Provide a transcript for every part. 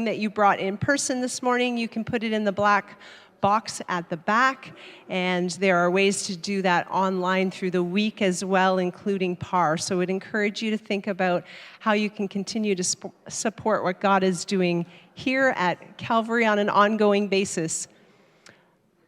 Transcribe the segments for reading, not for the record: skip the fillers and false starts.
that you brought in person this morning, you can put it in the black box at the back, and there are ways to do that online through the week as well, including PAR. So I would encourage you to think about how you can continue to support what God is doing here at Calvary on an ongoing basis.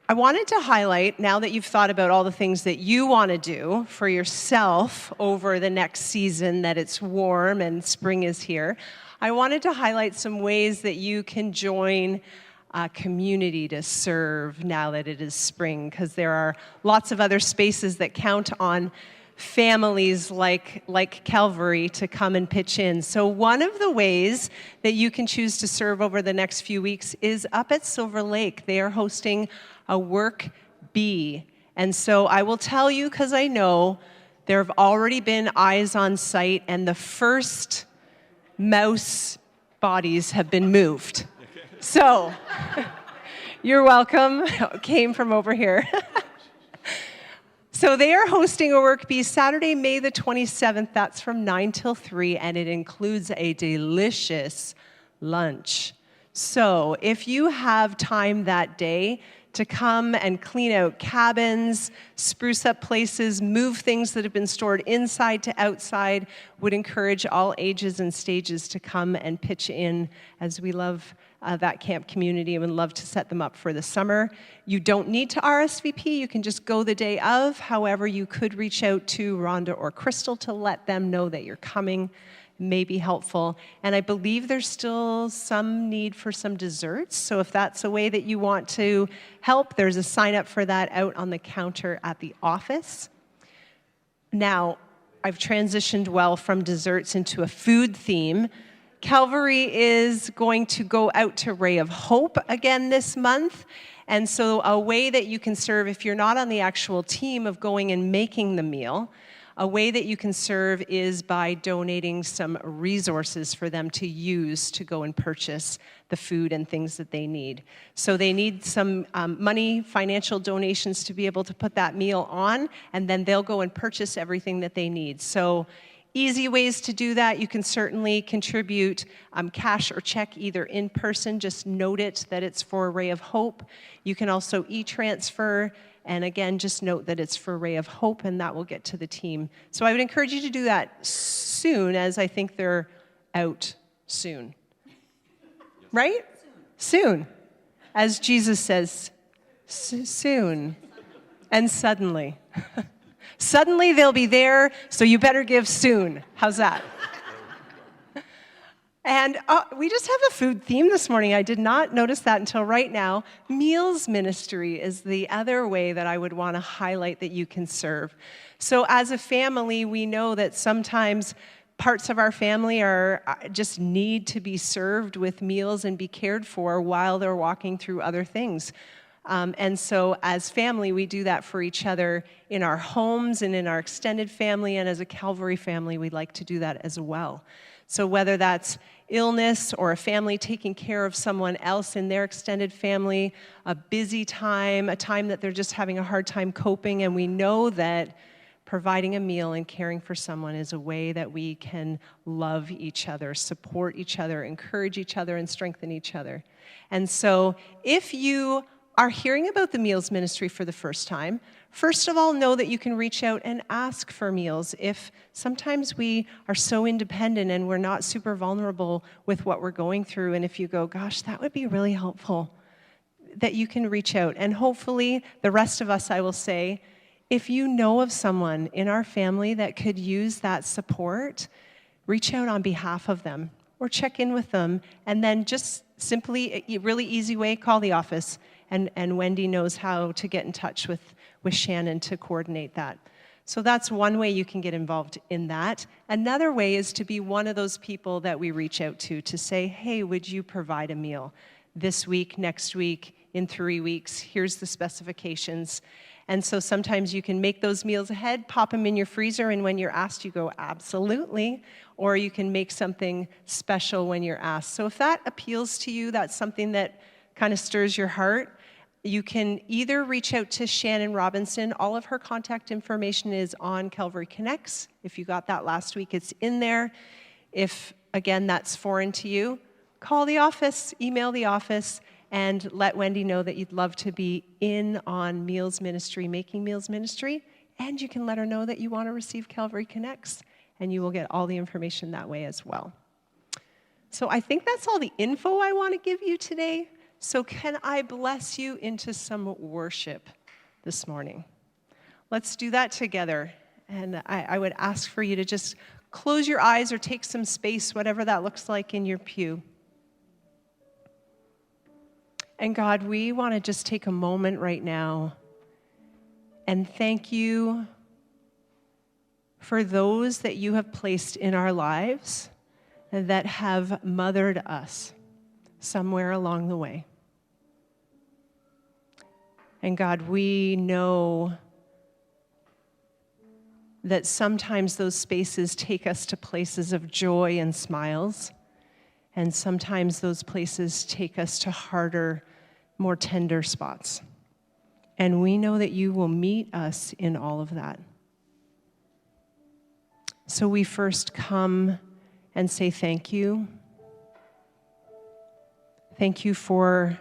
I wanted to highlight, now that you've thought about all the things that you want to do for yourself over the next season, that it's warm and spring is here, I wanted to highlight some ways that you can join a community to serve now that it is spring, because there are lots of other spaces that count on families like Calvary to come and pitch in. So one of the ways that you can choose to serve over the next few weeks is up at Silver Lake. They are hosting a work bee. And so I will tell you, because I know there have already been eyes on site, and the first mouse bodies have been moved. So, you're welcome. Came from over here. So they are hosting a work bee Saturday, May the 27th. That's from 9 till 3, and it includes a delicious lunch. So if you have time that day to come and clean out cabins, spruce up places, move things that have been stored inside to outside, would encourage all ages and stages to come and pitch in, as we love that camp community and would love to set them up for the summer. You don't need to RSVP. You can just go the day of. However, you could reach out to Rhonda or Crystal to let them know that you're coming. May be helpful. And I believe there's still some need for some desserts. So if that's a way that you want to help, there's a sign up for that out on the counter at the office. Now, I've transitioned well from desserts into a food theme. Calvary is going to go out to Ray of Hope again this month. And so a way that you can serve, if you're not on the actual team of going and making the meal, a way that you can serve is by donating some resources for them to use to go and purchase the food and things that they need. So they need some money, financial donations to be able to put that meal on, and then they'll go and purchase everything that they need. So easy ways to do that. You can certainly contribute cash or check, either in person. Just note it that it's for Ray of Hope. You can also e-transfer. And again, just note that it's for Ray of Hope, and that will get to the team. So I would encourage you to do that soon, as I think they're out soon. Right? Soon. As Jesus says, soon. And suddenly. Suddenly they'll be there, so you better give soon. How's that? And we just have a food theme this morning. I did not notice that until right now. Meals ministry is the other way that I would want to highlight that you can serve. So as a family, we know that sometimes parts of our family just need to be served with meals and be cared for while they're walking through other things. And so as family, we do that for each other in our homes and in our extended family, and as a Calvary family, we'd like to do that as well. So whether that's illness or a family taking care of someone else in their extended family, a busy time, a time that they're just having a hard time coping, and we know that providing a meal and caring for someone is a way that we can love each other, support each other, encourage each other, and strengthen each other. And so if you are hearing about the meals ministry for the first time, first of all, know that you can reach out and ask for meals. If sometimes we are so independent and we're not super vulnerable with what we're going through, and if you go, gosh, that would be really helpful, that you can reach out. And hopefully, the rest of us, I will say, if you know of someone in our family that could use that support, reach out on behalf of them or check in with them, and then just simply, a really easy way, call the office. And Wendy knows how to get in touch with Shannon to coordinate that. So that's one way you can get involved in that. Another way is to be one of those people that we reach out to say, hey, would you provide a meal this week, next week, in 3 weeks? Here's the specifications. And so sometimes you can make those meals ahead, pop them in your freezer, and when you're asked, you go, absolutely. Or you can make something special when you're asked. So if that appeals to you, that's something that kind of stirs your heart, you can either reach out to Shannon Robinson. All of her contact information is on Calvary Connects. If you got that last week, it's in there. If, again, that's foreign to you, call the office, email the office, and let Wendy know that you'd love to be in on Meals Ministry, Making Meals Ministry. And you can let her know that you want to receive Calvary Connects, and you will get all the information that way as well. So I think that's all the info I want to give you today. So can I bless you into some worship this morning? Let's do that together. And I would ask for you to just close your eyes or take some space, whatever that looks like in your pew. And God, we want to just take a moment right now and thank you for those that you have placed in our lives that have mothered us somewhere along the way. And God, we know that sometimes those spaces take us to places of joy and smiles, and sometimes those places take us to harder, more tender spots. And we know that you will meet us in all of that. So we first come and say thank you. Thank you for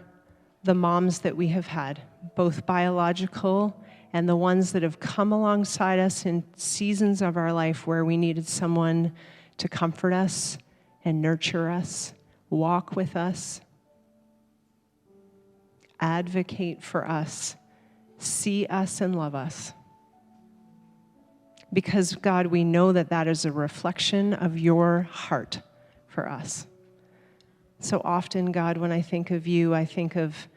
the moms that we have had, both biological and the ones that have come alongside us in seasons of our life where we needed someone to comfort us and nurture us, walk with us, advocate for us, see us and love us. Because, God, we know that that is a reflection of your heart for us. So often, God, when I think of you, I think of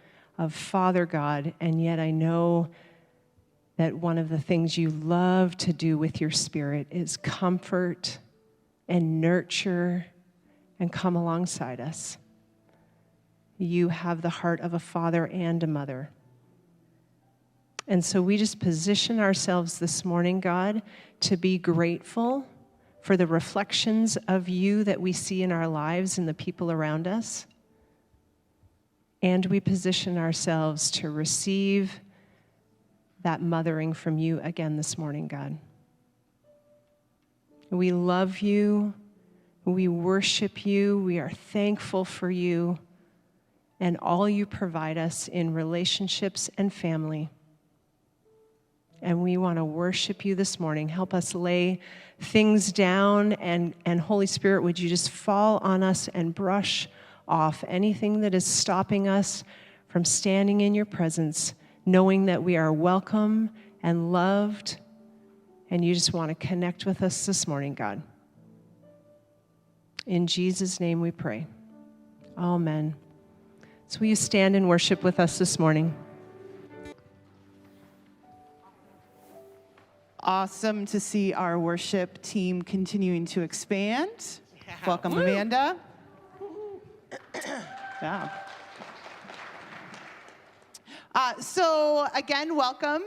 Father God, and yet I know that one of the things you love to do with your Spirit is comfort and nurture and come alongside us. You have the heart of a father and a mother. And so we just position ourselves this morning, God, to be grateful for the reflections of you that we see in our lives and the people around us. And we position ourselves to receive that mothering from you again this morning, God. We love you. We worship you. We are thankful for you and all you provide us in relationships and family. And we want to worship you this morning. Help us lay things down, and Holy Spirit, would you just fall on us and brush off anything that is stopping us from standing in your presence, knowing that we are welcome and loved, and you just want to connect with us this morning, God. In Jesus' name we pray. Amen. So will you stand and worship with us this morning? Awesome to see our worship team continuing to expand. Yeah. Welcome, Woo. Amanda. Yeah. So again, welcome.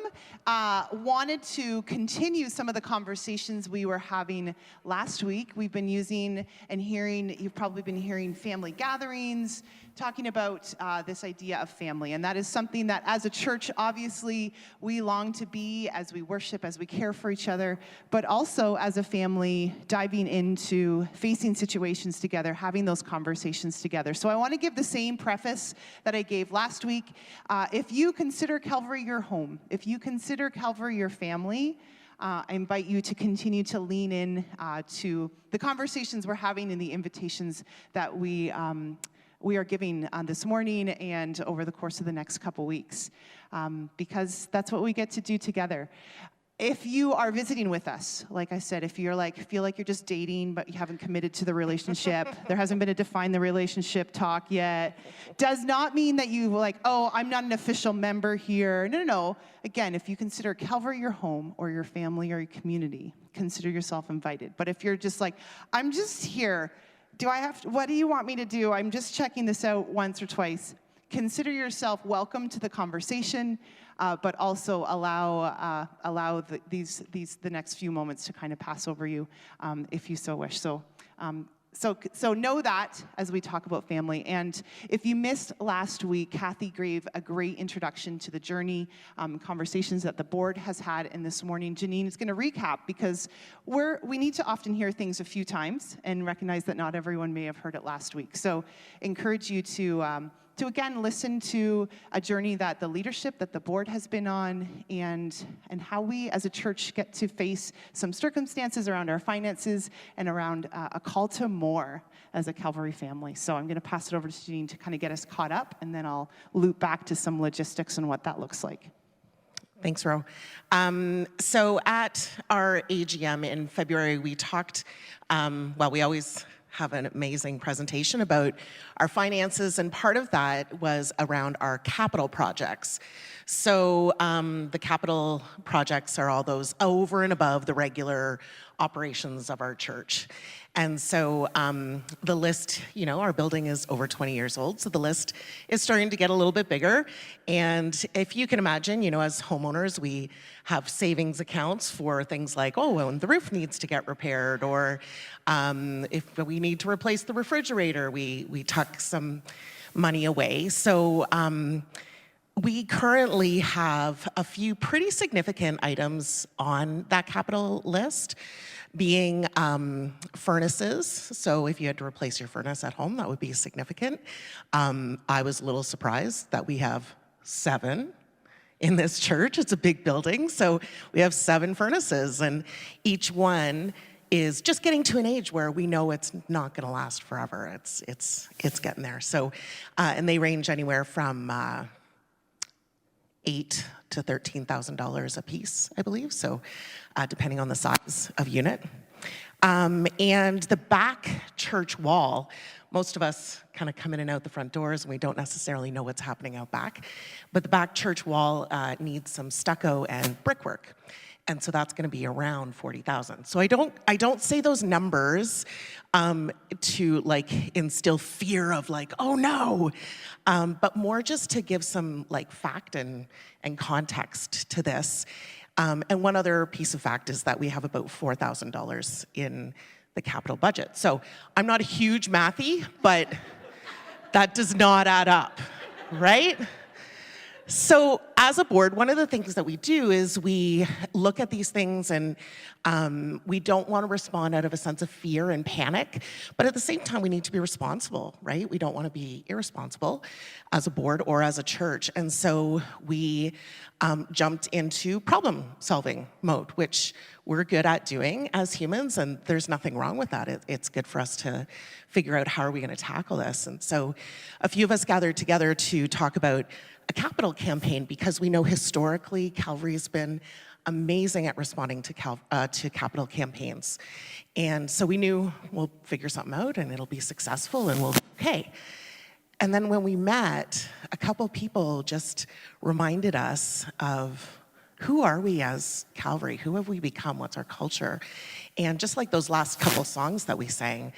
Wanted to continue some of the conversations we were having last week. We've been using and hearing, you've probably been hearing family gatherings, talking about this idea of family. And that is something that as a church, obviously, we long to be as we worship, as we care for each other, but also as a family diving into facing situations together, having those conversations together. So I want to give the same preface that I gave last week. If you consider Calvary your home, if you consider Calvary your family, I invite you to continue to lean in to the conversations we're having and the invitations that we are giving this morning and over the course of the next couple weeks, because that's what we get to do together. If you are visiting with us, like I said, if you're feel like you're just dating, but you haven't committed to the relationship, there hasn't been a define the relationship talk yet, does not mean that you oh, I'm not an official member here. No. Again, if you consider Calvary your home or your family or your community, consider yourself invited. But if you're just I'm just here, what do you want me to do? I'm just checking this out once or twice. Consider yourself welcome to the conversation, but also allow the next few moments to kind of pass over you if you so wish. So So know that as we talk about family. And if you missed last week, Kathy gave a great introduction to the journey, conversations that the board has had. And this morning, Janine is going to recap because we need to often hear things a few times and recognize that not everyone may have heard it last week. So encourage you to again listen to a journey that the leadership, that the board has been on, and how we as a church get to face some circumstances around our finances and around a call to more as a Calvary family. So I'm going to pass it over to Janine to kind of get us caught up, and then I'll loop back to some logistics and what that looks like. Thanks, Ro. So at our AGM in February, we talked, we always have an amazing presentation about our finances, and part of that was around our capital projects. So the capital projects are all those over and above the regular operations of our church. And so the list, our building is over 20 years old, so the list is starting to get a little bit bigger. And if you can imagine, as homeowners, we have savings accounts for things like, when the roof needs to get repaired, or if we need to replace the refrigerator, we tuck some money away. So we currently have a few pretty significant items on that capital list, being furnaces. So if you had to replace your furnace at home, that would be significant. I was a little surprised that we have 7 in this church. It's a big building, so we have 7 furnaces, and each one is just getting to an age where we know it's not going to last forever. It's getting there. So, and they range anywhere from $8,000 to $13,000 a piece, I believe. So, depending on the size of unit. And the back church wall, most of us kind of come in and out the front doors and we don't necessarily know what's happening out back. But the back church wall needs some stucco and brickwork. And so that's going to be around $40,000. So I don't say those numbers to instill fear of oh no, but more just to give some fact and context to this. And one other piece of fact is that we have about $4,000 in the capital budget. So I'm not a huge mathy, but that does not add up, right? So as a board, one of the things that we do is we look at these things, and we don't want to respond out of a sense of fear and panic, but at the same time, we need to be responsible, right? We don't want to be irresponsible as a board or as a church. And so we jumped into problem-solving mode, which we're good at doing as humans, and there's nothing wrong with that. It's good for us to figure out how are we going to tackle this. And so a few of us gathered together to talk about a capital campaign, because we know historically Calvary's been amazing at responding to capital campaigns. And so we knew we'll figure something out and it'll be successful and we'll be okay. And then when we met, a couple people just reminded us of who are we as Calvary? Who have we become? What's our culture? And just like those last couple songs that we sang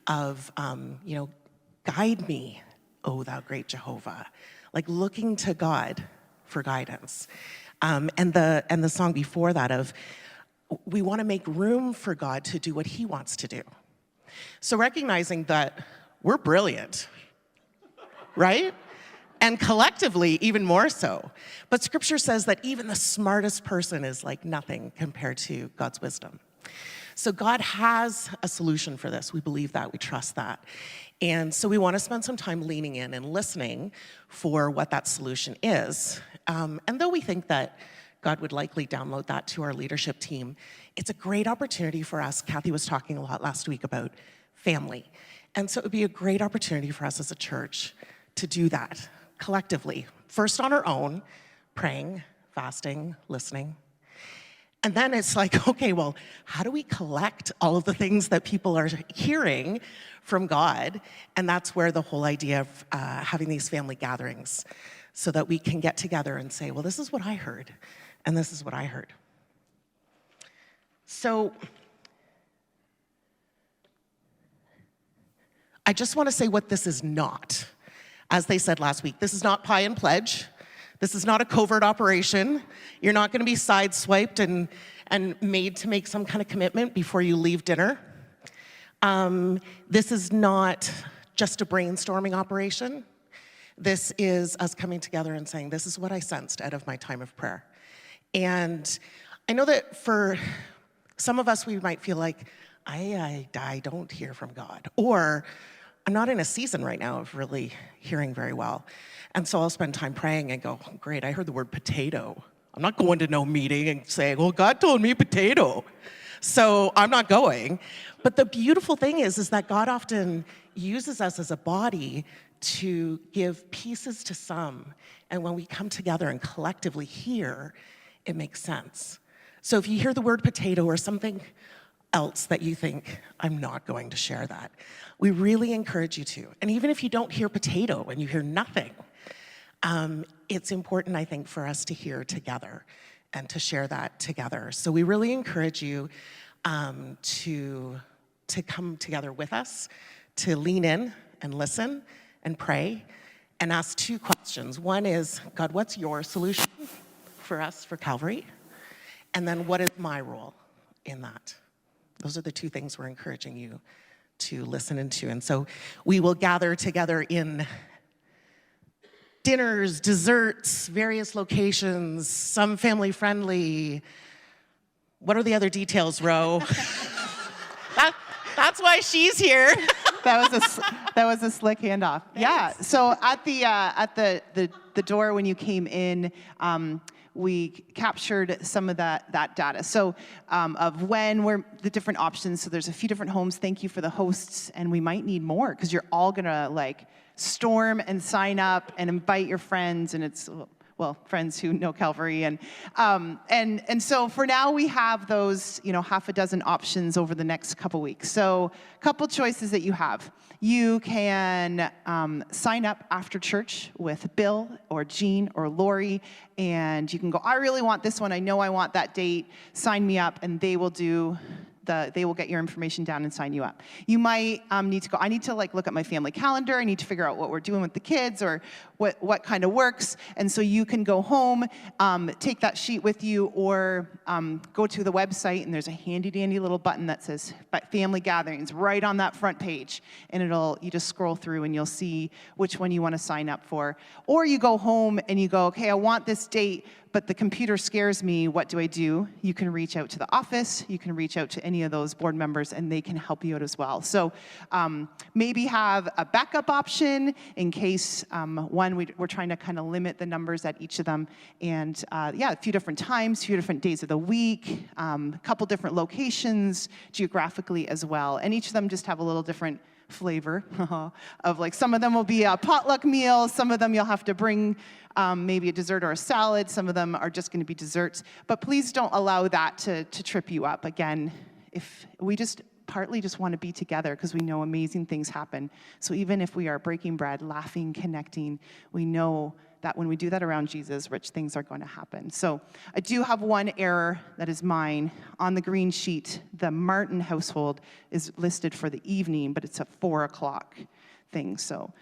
of, guide me, O thou great Jehovah. Looking to God for guidance. And the song before that of, we want to make room for God to do what he wants to do. So recognizing that we're brilliant, right? And collectively, even more so. But scripture says that even the smartest person is like nothing compared to God's wisdom. So God has a solution for this. We believe that, we trust that. And so we want to spend some time leaning in and listening for what that solution is. And though we think that God would likely download that to our leadership team, it's a great opportunity for us. Kathy was talking a lot last week about family. And so it would be a great opportunity for us as a church to do that collectively. First on our own, praying, fasting, listening. And then it's okay, well, how do we collect all of the things that people are hearing from God? And that's where the whole idea of having these family gatherings, so that we can get together and say, well, this is what I heard, and this is what I heard. So I just want to say what this is not. As they said last week, this is not pie and pledge. This is not a covert operation. You're not going to be sideswiped and made to make some kind of commitment before you leave dinner. This is not just a brainstorming operation. This is us coming together and saying, this is what I sensed out of my time of prayer. And I know that for some of us, we might feel like, I don't hear from God. Or I'm not in a season right now of really hearing very well. And so I'll spend time praying and go, great, I heard the word potato. I'm not going to no meeting and saying, well, God told me potato. So I'm not going. But the beautiful thing is that God often uses us as a body to give pieces to some. And when we come together and collectively hear, it makes sense. So if you hear the word potato or something else that you think, I'm not going to share that, we really encourage you to. And even if you don't hear potato and you hear nothing, it's important, I think, for us to hear together and to share that together. So we really encourage you to come together with us, to lean in and listen and pray and ask two questions. One is, God, what's your solution for us, for Calvary? And then what is my role in that? Those are the two things we're encouraging you to listen into. And so we will gather together in dinners, desserts, various locations, some family friendly. What are the other details, Ro? That's why she's here. That was a slick handoff. Yeah. So at the door when you came in, we captured some of that data. So of when we're the different options. So there's a few different homes. Thank you for the hosts, and we might need more because you're all gonna like storm and sign up and invite your friends, and it's friends who know Calvary, and so for now we have those, half a dozen options over the next couple weeks. So a couple choices that you have. You can sign up after church with Bill or Jean or Lori, and you can go, I really want this one. I know I want that date. Sign me up, and they will get your information down and sign you up. You might need to go, I need to look at my family calendar. I need to figure out what we're doing with the kids or what kind of works. And so you can go home, take that sheet with you, or go to the website, and there's a handy dandy little button that says family gatherings right on that front page. And you just scroll through and you'll see which one you want to sign up for. Or you go home and you go, okay, I want this date, but the computer scares me. What do I do? You can reach out to the office. You can reach out to any of those board members, and they can help you out as well. So maybe have a backup option in case, we're trying to kind of limit the numbers at each of them. And a few different times, a few different days of the week, a couple different locations geographically as well. And each of them just have a little different flavor of some of them will be a potluck meal, some of them you'll have to bring maybe a dessert or a salad, some of them are just going to be desserts, but please don't allow that to trip you up. Again, if we partly just want to be together because we know amazing things happen. So even if we are breaking bread, laughing, connecting, we know that when we do that around Jesus, rich things are going to happen. So I do have one error that is mine. On the green sheet, the Martin household is listed for the evening, but it's a 4 o'clock thing. So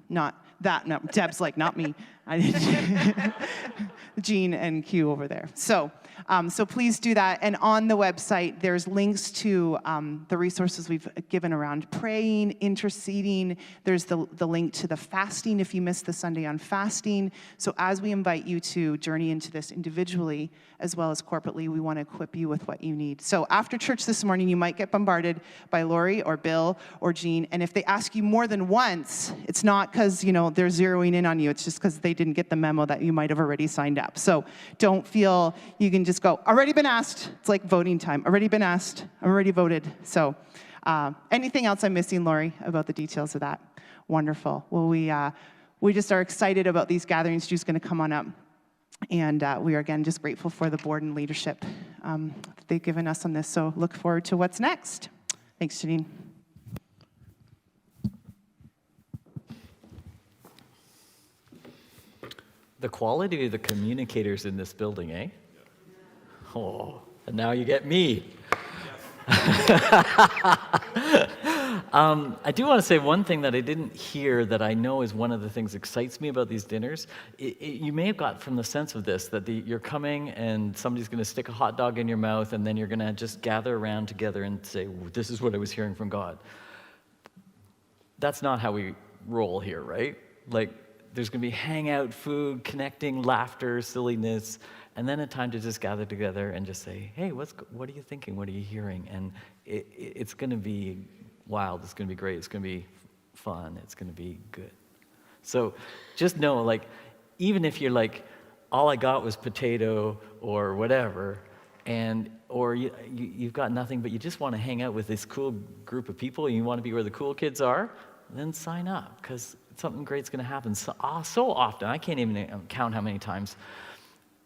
not that. No, Deb's like, not me. Jean and Q over there. So please do that. And on the website, there's links to the resources we've given around praying, interceding. There's the link to the fasting if you missed the Sunday on fasting. So as we invite you to journey into this individually as well as corporately, we want to equip you with what you need. So after church this morning, you might get bombarded by Lori or Bill or Jean. And if they ask you more than once, it's not because, they're zeroing in on you. It's just because they didn't get the memo that you might have already signed up. So don't feel you can just go, already been asked. It's like voting time. Already been asked. I'm already voted. So anything else I'm missing, Lori, about the details of that? Wonderful. Well, we just are excited about these gatherings. Stu's going to come on up. And we are, again, just grateful for the board and leadership that they've given us on this. So look forward to what's next. Thanks, Janine. The quality of the communicators in this building, eh? Oh, and now you get me. I do want to say one thing that I didn't hear that I know is one of the things that excites me about these dinners. You may have got from the sense of this that you're coming and somebody's going to stick a hot dog in your mouth, and then you're going to just gather around together and say, this is what I was hearing from God. That's not how we roll here, right? Like, there's going to be hangout, food, connecting, laughter, silliness, and then a time to just gather together and just say, hey, what are you thinking? What are you hearing? And it's going to be wild. It's going to be great. It's going to be fun. It's going to be good. So just know, like, even if you're like, all I got was potato or whatever, or you've got nothing, but you just want to hang out with this cool group of people and you want to be where the cool kids are, then sign up, because something great's going to happen. So often, I can't even count how many times,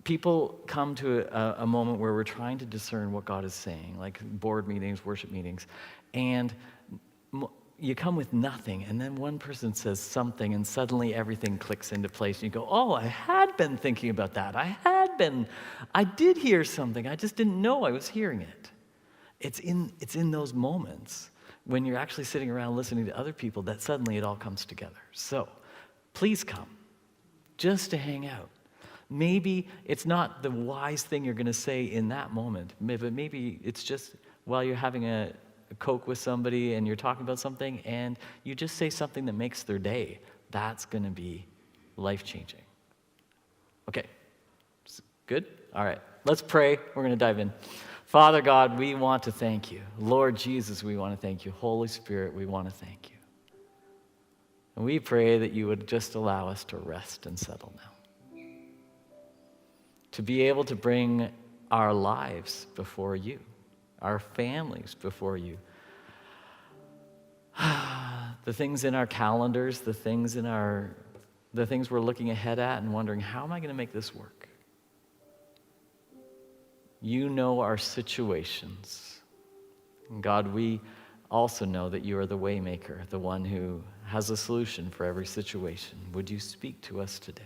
people come to a moment where we're trying to discern what God is saying, like board meetings, worship meetings, and you come with nothing, and then one person says something, and suddenly everything clicks into place, and you go, oh, I had been thinking about that. I did hear something. I just didn't know I was hearing it. It's in those moments when you're actually sitting around listening to other people that suddenly it all comes together. So please come, just to hang out. Maybe it's not the wise thing you're going to say in that moment, but maybe it's just while you're having a Coke with somebody and you're talking about something and you just say something that makes their day. That's going to be life-changing. Okay, good? All right, let's pray. We're going to dive in. Father God, we want to thank you. Lord Jesus, we want to thank you. Holy Spirit, we want to thank you. And we pray that you would just allow us to rest and settle now. To be able to bring our lives before you, our families before you. The things in our calendars, the things we're looking ahead at and wondering, how am I going to make this work? You know our situations. And God, we also know that you are the way maker, the one who has a solution for every situation. Would you speak to us today?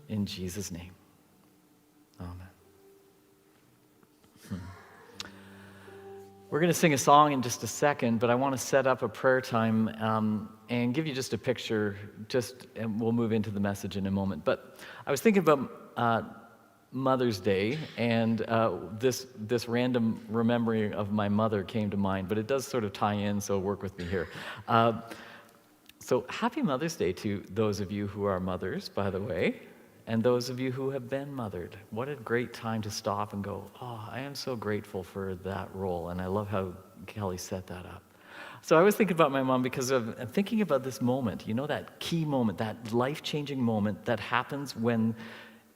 In Jesus' name, amen. We're going to sing a song in just a second, but I want to set up a prayer time and give you just a picture, and we'll move into the message in a moment. But I was thinking about Mother's Day, and this random remembering of my mother came to mind, but it does sort of tie in, so work with me here. So happy Mother's Day to those of you who are mothers, by the way. And those of you who have been mothered, what a great time to stop and go, oh, I am so grateful for that role. And I love how Kelly set that up. So I was thinking about my mom because I'm thinking about this moment, you know, that key moment, that life-changing moment that happens when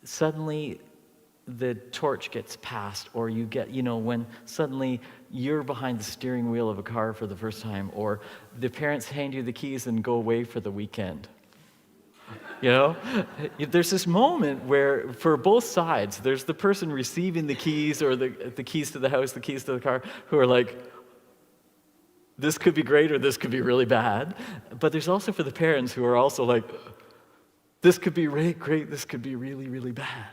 suddenly the torch gets passed, or you get, when suddenly you're behind the steering wheel of a car for the first time, or the parents hand you the keys and go away for the weekend. There's this moment where, for both sides, there's the person receiving the keys or the keys to the house, the keys to the car, who are like, this could be great or this could be really bad. But there's also for the parents who are also like, this could be great, this could be really, really bad.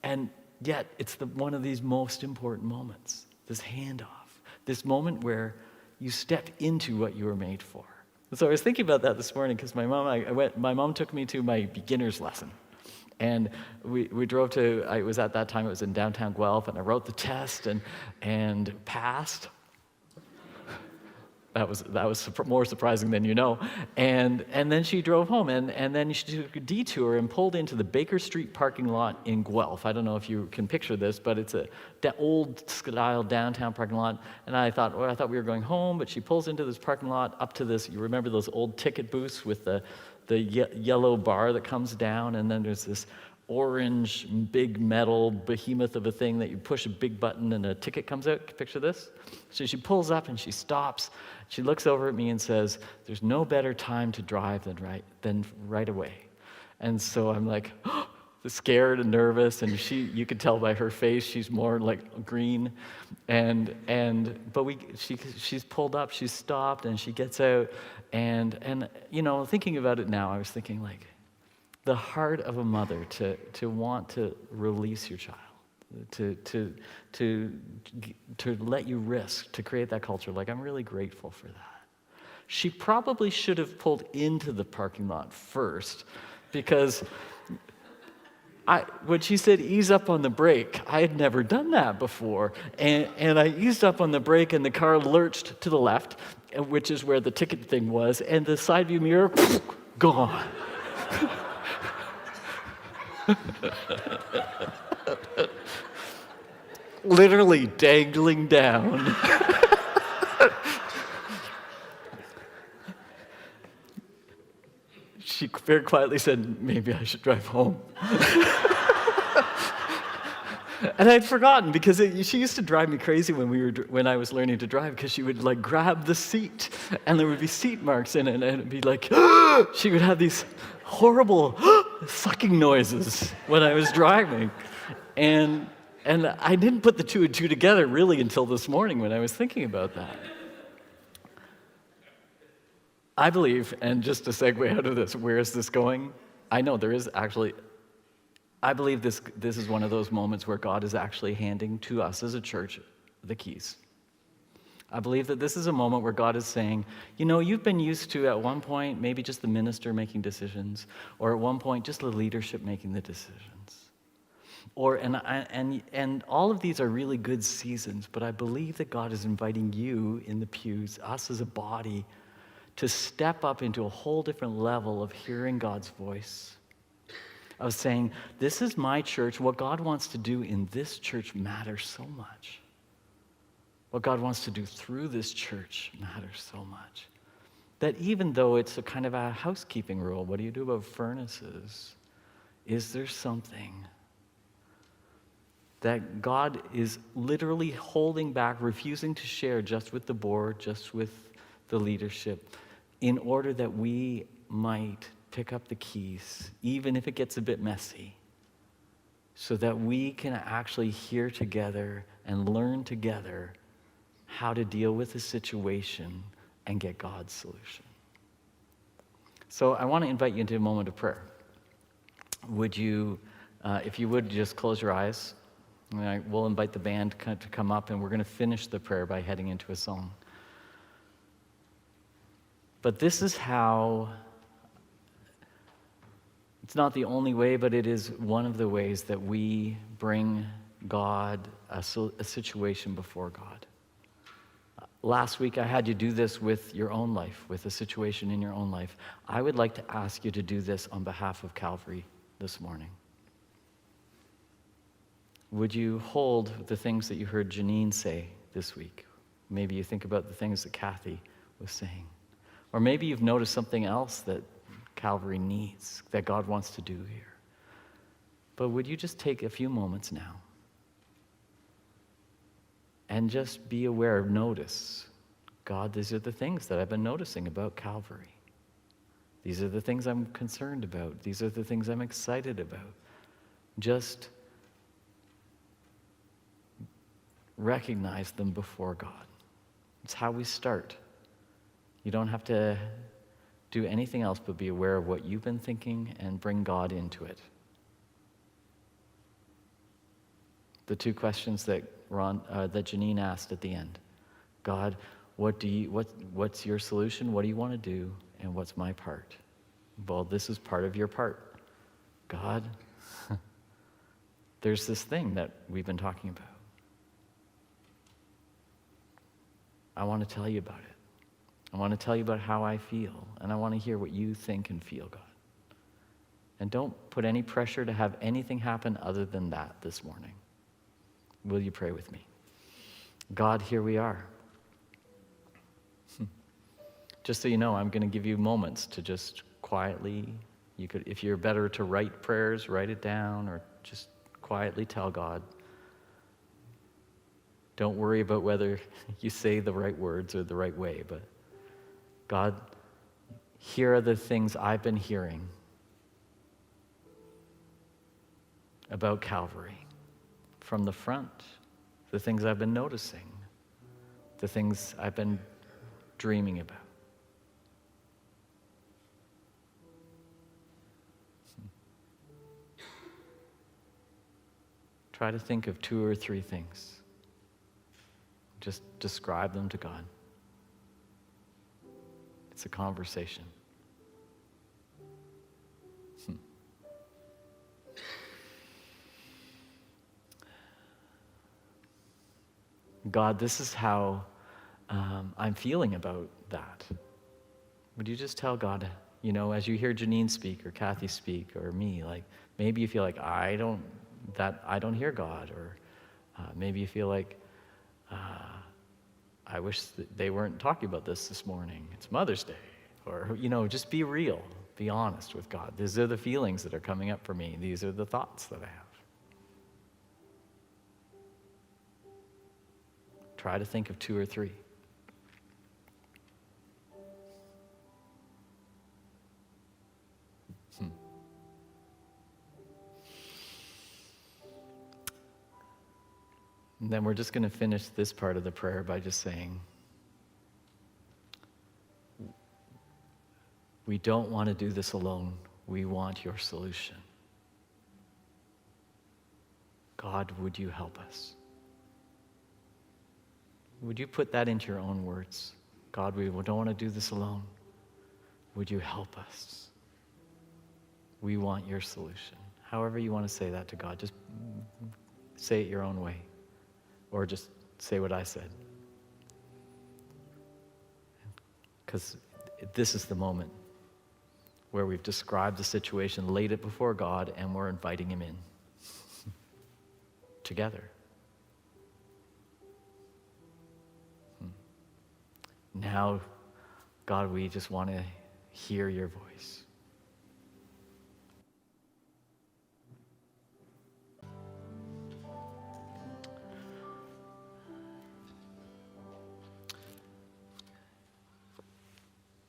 And yet, it's one of these most important moments, this handoff, this moment where you step into what you were made for. So I was thinking about that this morning because my mom took me to my beginner's lesson. And we drove to, it was at that time, it was in downtown Guelph, and I wrote the test and passed. That was more surprising than you know. And then she drove home, and then she took a detour and pulled into the Baker Street parking lot in Guelph. I don't know if you can picture this, but it's a old-style downtown parking lot. And I thought we were going home, but she pulls into this parking lot up to this. You remember those old ticket booths with the yellow bar that comes down, and then there's this orange, big metal behemoth of a thing that you push a big button and a ticket comes out. Picture this. So she pulls up and she stops. She looks over at me and says, there's no better time to drive than right away. And so I'm like, scared and nervous, and you could tell by her face she's more like green. But she's pulled up, she's stopped, and she gets out. And thinking about it now, I was thinking like, the heart of a mother to want to release your child, to let you risk, to create that culture. Like, I'm really grateful for that. She probably should have pulled into the parking lot first, because when she said ease up on the brake, I had never done that before. And I eased up on the brake, and the car lurched to the left, which is where the ticket thing was, and the side view mirror, gone. Literally dangling down. She very quietly said, maybe I should drive home. And I'd forgotten, because she used to drive me crazy when I was learning to drive, because she would like grab the seat and there would be seat marks in it, and it'd be like, she would have these horrible sucking noises when I was driving. And I didn't put the two and two together really until this morning when I was thinking about that. I believe, and just to segue out of this, where is this going? I know there is actually, I believe this is one of those moments where God is actually handing to us as a church the keys. I believe that this is a moment where God is saying, you know, you've been used to at one point maybe just the minister making decisions, or at one point just the leadership making the decisions. And all of these are really good seasons, but I believe that God is inviting you in the pews, us as a body, to step up into a whole different level of hearing God's voice, of saying, this is my church. What God wants to do in this church matters so much. What God wants to do through this church matters so much. That even though it's a kind of a housekeeping rule, what do you do about furnaces? Is there something that God is literally holding back, refusing to share just with the board, just with the leadership, in order that we might pick up the keys, even if it gets a bit messy, so that we can actually hear together and learn together how to deal with the situation and get God's solution. So I want to invite you into a moment of prayer. Would you, if you would, just close your eyes. We'll invite the band to come up, and we're going to finish the prayer by heading into a song. But this is how, it's not the only way, but it is one of the ways that we bring God, a situation before God. Last week I had you do this with your own life, with a situation in your own life. I would like to ask you to do this on behalf of Calvary this morning. Would you hold the things that you heard Janine say this week? Maybe you think about the things that Kathy was saying. Or maybe you've noticed something else that Calvary needs, that God wants to do here. But would you just take a few moments now and just be aware, notice, God, these are the things that I've been noticing about Calvary. These are the things I'm concerned about. These are the things I'm excited about. Just recognize them before God. It's how we start. You don't have to do anything else but be aware of what you've been thinking and bring God into it. The two questions that Janine asked at the end. God, what's your solution? What do you want to do? And what's my part? Well, this is part of your part. God, there's this thing that we've been talking about. I want to tell you about it. I want to tell you about how I feel, and I want to hear what you think and feel, God. And don't put any pressure to have anything happen other than that this morning. Will you pray with me? God, here we are. Just so you know, I'm going to give you moments to just quietly, you could, if you're better to write prayers, write it down, or just quietly tell God. Don't worry about whether you say the right words or the right way, but God, here are the things I've been hearing about Calvary. From the front, the things I've been noticing, the things I've been dreaming about. Try to think of 2 or 3 things. Just describe them to God. It's a conversation. God, this is how I'm feeling about that. Would you just tell God, as you hear Janine speak or Kathy speak or me, like maybe you feel like I don't hear God, or maybe you feel like I wish that they weren't talking about this morning. It's Mother's Day, or just be real, be honest with God. These are the feelings that are coming up for me. These are the thoughts that I have. Try to think of 2 or 3. And then we're just going to finish this part of the prayer by just saying, we don't want to do this alone. We want your solution. God, would you help us? Would you put that into your own words? God, we don't want to do this alone. Would you help us? We want your solution. However you want to say that to God, just say it your own way. Or just say what I said. Because this is the moment where we've described the situation, laid it before God, and we're inviting him in together. Now, God, we just want to hear your voice.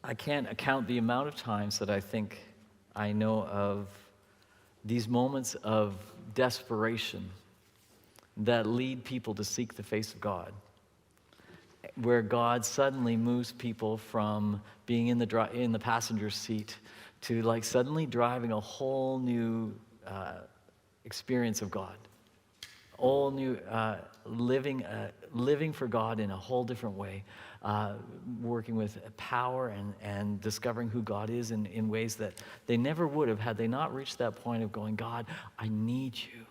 I can't account the amount of times that I think I know of these moments of desperation that lead people to seek the face of God, where God suddenly moves people from being in the passenger seat to like suddenly driving a whole new experience of God, all new living for God in a whole different way, working with power and discovering who God is in ways that they never would have had they not reached that point of going, God, I need you.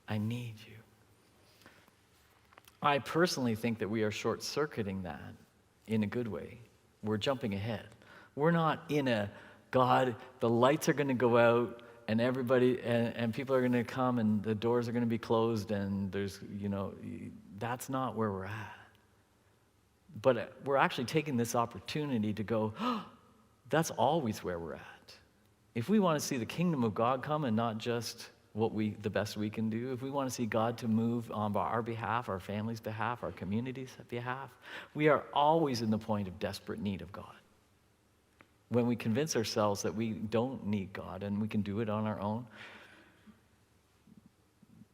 I need you. I personally think that we are short-circuiting that in a good way. We're jumping ahead. We're not in a, God, the lights are going to go out and everybody, and people are going to come and the doors are going to be closed and there's, that's not where we're at. But we're actually taking this opportunity to go, oh, that's always where we're at. If we want to see the kingdom of God come and not just the best we can do, if we want to see God to move on our behalf, our family's behalf, our community's behalf, we are always in the point of desperate need of God. When we convince ourselves that we don't need God and we can do it on our own,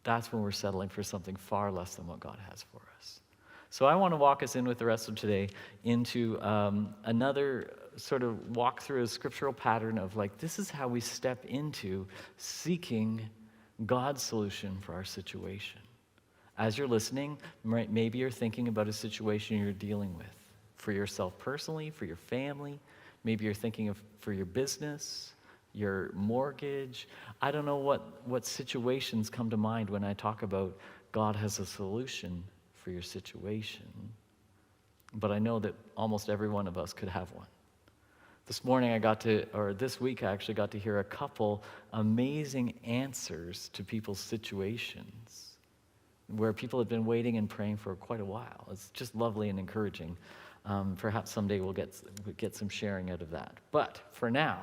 that's when we're settling for something far less than what God has for us. So I want to walk us in with the rest of today into another sort of walk through a scriptural pattern of like, this is how we step into seeking God's solution for our situation. As you're listening, maybe you're thinking about a situation you're dealing with for yourself personally, for your family. Maybe you're thinking of for your business, your mortgage. I don't know what situations come to mind when I talk about God has a solution for your situation. But I know that almost every one of us could have one. This week I actually got to hear a couple amazing answers to people's situations where people have been waiting and praying for quite a while. It's just lovely and encouraging. Perhaps someday we'll get some sharing out of that. But for now,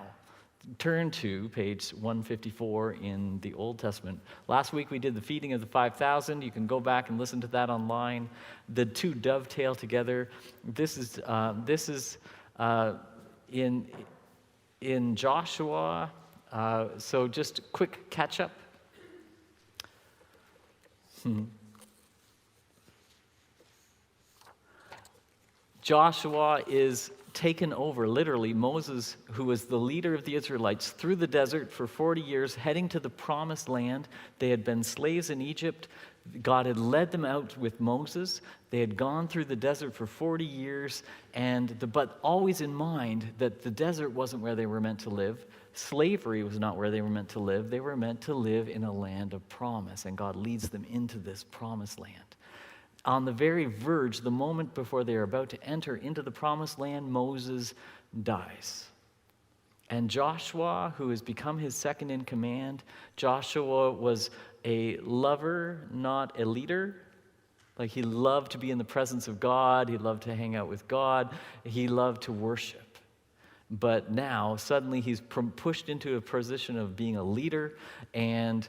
turn to page 154 in the Old Testament. Last week we did the feeding of the 5,000. You can go back and listen to that online. The two dovetail together. This is in Joshua. So just quick catch up. Joshua is taken over, literally, Moses, who was the leader of the Israelites, through the desert for 40 years, heading to the promised land. They had been slaves in Egypt. God had led them out with Moses. They had gone through the desert for 40 years, but always in mind that the desert wasn't where they were meant to live. Slavery was not where they were meant to live. They were meant to live in a land of promise, and God leads them into this promised land. On the very verge, the moment before they are about to enter into the promised land, Moses dies. And Joshua, who has become his second in command, Joshua was a lover, not a leader. Like, he loved to be in the presence of God. He loved to hang out with God. He loved to worship. But now, suddenly, he's pushed into a position of being a leader, and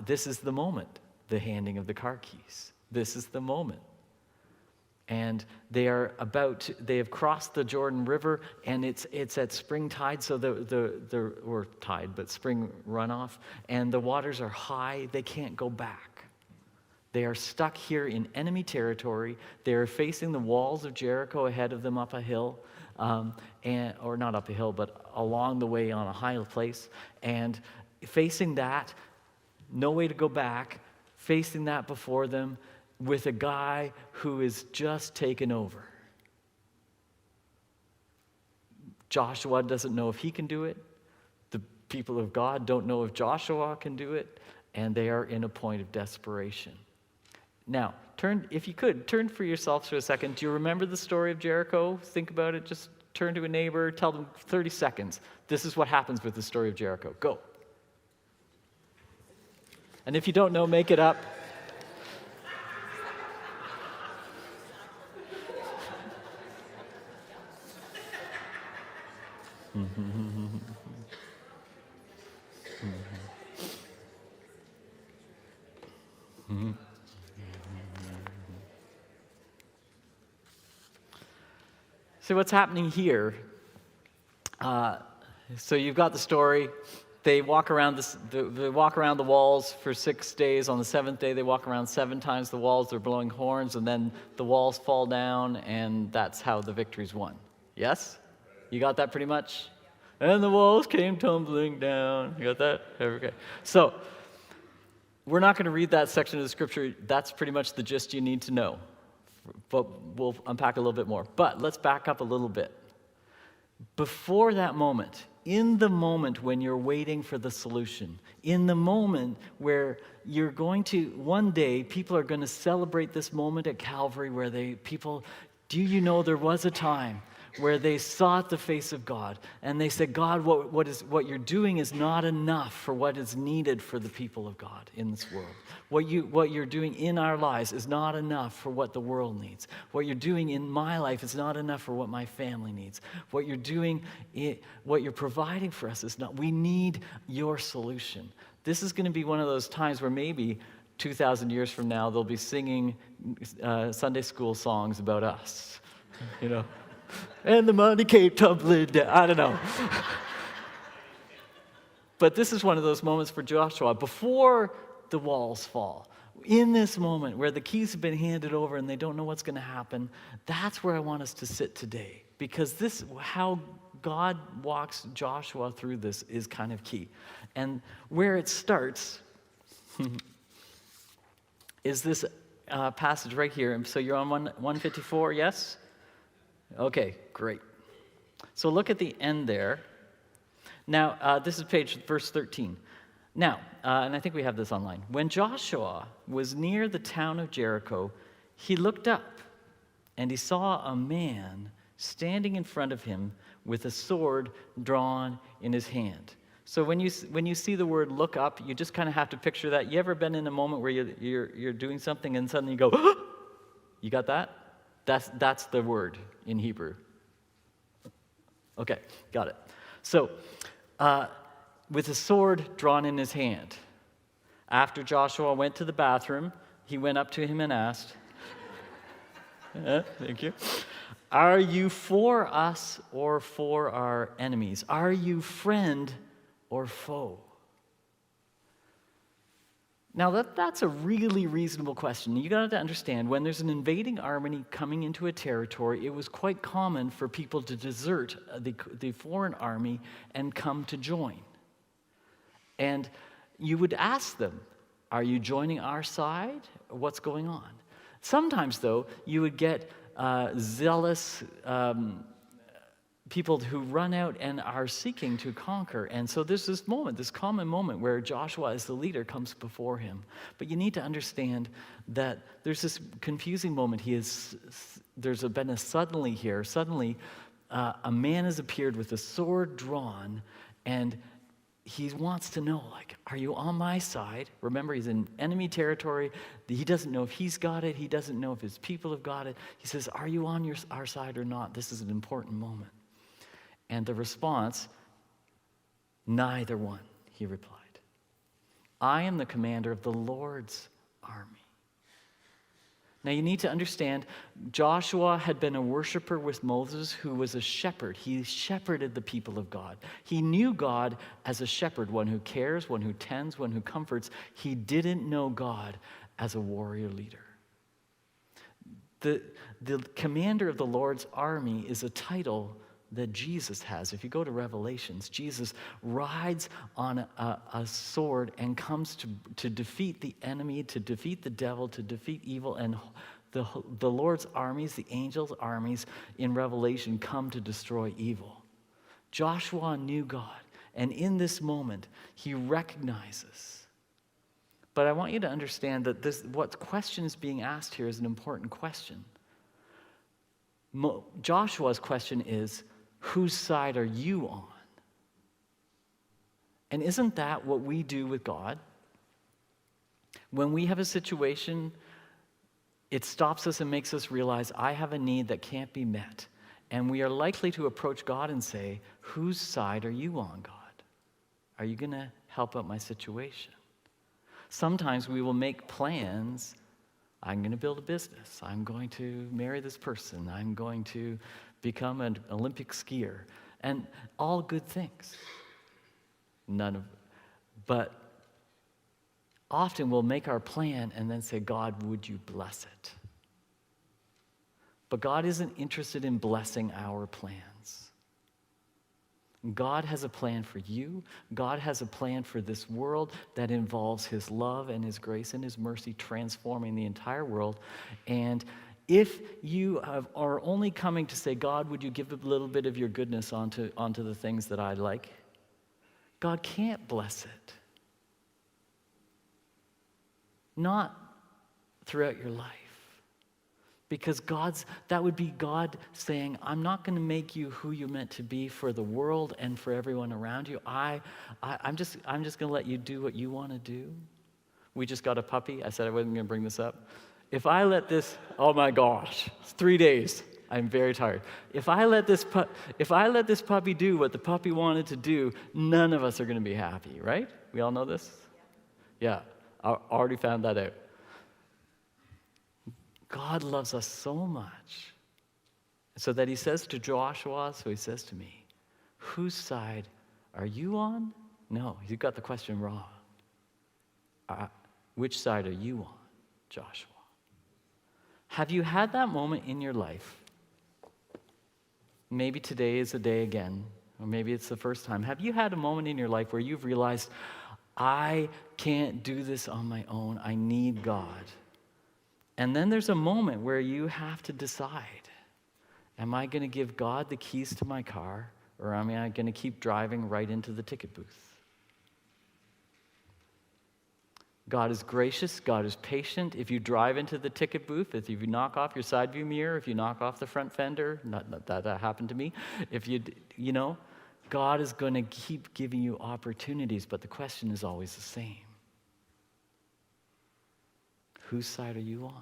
this is the moment, the handing of the car keys. This is the moment. And they have crossed the Jordan River, and it's at spring tide, so or tide, but spring runoff, and the waters are high. They can't go back. They are stuck here in enemy territory. They are facing the walls of Jericho ahead of them up a hill, or not up a hill, but along the way on a high place. And facing that, no way to go back, facing that before them, with a guy who is just taken over. Joshua doesn't know if he can do it. The people of God don't know if Joshua can do it, and they are in a point of desperation. Now, if you could, turn for yourself for a second. Do you remember the story of Jericho? Think about it. Just turn to a neighbor, tell them 30 seconds. This is what happens with the story of Jericho. Go. And if you don't know, make it up. So what's happening here? So you've got the story. They walk around the walls for 6 days. On the seventh day, they walk around 7 times the walls. They're blowing horns, and then the walls fall down, and that's how the victory's won. Yes? You got that pretty much? And the walls came tumbling down. You got that? Okay. So we're not going to read that section of the scripture. That's pretty much the gist you need to know. But we'll unpack a little bit more. But let's back up a little bit. Before that moment, in the moment when you're waiting for the solution, in the moment where you're going to, one day, people are going to celebrate this moment at Calvary where do you know there was a time where they sought the face of God, and they said, God, what you're doing is not enough for what is needed for the people of God in this world. What you're doing in our lives is not enough for what the world needs. What you're doing in my life is not enough for what my family needs. What you're providing for us is not. We need your solution. This is going to be one of those times where maybe 2,000 years from now, they'll be singing Sunday school songs about us, you know. And the money came tumbling down. I don't know. But this is one of those moments for Joshua before the walls fall. In this moment where the keys have been handed over and they don't know what's going to happen, that's where I want us to sit today. Because how God walks Joshua through this is kind of key. And where it starts is this passage right here. And so you're on 154, yes? Okay, great. So look at the end there. Now, this is verse 13. Now, and I think we have this online. When Joshua was near the town of Jericho, he looked up, and he saw a man standing in front of him with a sword drawn in his hand. So when you see the word look up, you just kind of have to picture that. You ever been in a moment where you're doing something and suddenly you go, ah! You got that? That's the word in Hebrew. Okay, got it. So, with a sword drawn in his hand, after Joshua went to the bathroom, he went up to him and asked, thank you, are you for us or for our enemies? Are you friend or foe? Now, that's a really reasonable question. You got to understand, when there's an invading army coming into a territory, it was quite common for people to desert the foreign army and come to join. And you would ask them, are you joining our side? What's going on? Sometimes, though, you would get zealous people who run out and are seeking to conquer. And so there's this moment, this common moment where Joshua as the leader comes before him. But you need to understand that there's this confusing moment. There's been a suddenly here. Suddenly, a man has appeared with a sword drawn, and he wants to know, like, are you on my side? Remember, he's in enemy territory. He doesn't know if he's got it. He doesn't know if his people have got it. He says, are you on our side or not? This is an important moment. And the response, neither one, he replied. I am the commander of the Lord's army. Now you need to understand, Joshua had been a worshiper with Moses who was a shepherd. He shepherded the people of God. He knew God as a shepherd, one who cares, one who tends, one who comforts. He didn't know God as a warrior leader. The commander of the Lord's army is a title that Jesus has. If you go to Revelations, Jesus rides on a sword and comes to defeat the enemy, to defeat the devil, to defeat evil. And the Lord's armies, the angels' armies in Revelation come to destroy evil. Joshua knew God, and in this moment, he recognizes. But I want you to understand that what question is being asked here is an important question. Joshua's question is, whose side are you on? And isn't that what we do with God? When we have a situation, it stops us and makes us realize, I have a need that can't be met. And we are likely to approach God and say, whose side are you on, God? Are you going to help out my situation? Sometimes we will make plans. I'm going to build a business. I'm going to marry this person. I'm going to become an Olympic skier, and all good things. But often we'll make our plan and then say, God, would you bless it? But God isn't interested in blessing our plans. God has a plan for you. God has a plan for this world that involves his love and his grace and his mercy transforming the entire world. And if you are only coming to say, God, would you give a little bit of your goodness onto the things that I like? God can't bless it. Not throughout your life. Because that would be God saying, I'm not going to make you who you're meant to be for the world and for everyone around you. I'm just going to let you do what you want to do. We just got a puppy. I said I wasn't going to bring this up. If I let this, oh my gosh, it's 3 days. I'm very tired. If I let this puppy do what the puppy wanted to do, none of us are going to be happy, right? We all know this? Yeah, I already found that out. God loves us so much, so that he says to Joshua, so he says to me, whose side are you on? No, you got the question wrong. Which side are you on, Joshua? Have you had that moment in your life? Maybe today is the day again, or maybe it's the first time. Have you had a moment in your life where you've realized, I can't do this on my own, I need God? And then there's a moment where you have to decide, am I going to give God the keys to my car, or am I going to keep driving right into the ticket booth? God is gracious, God is patient. If you drive into the ticket booth, if you knock off your side view mirror, if you knock off the front fender, not that happened to me, if God is going to keep giving you opportunities, but the question is always the same. Whose side are you on?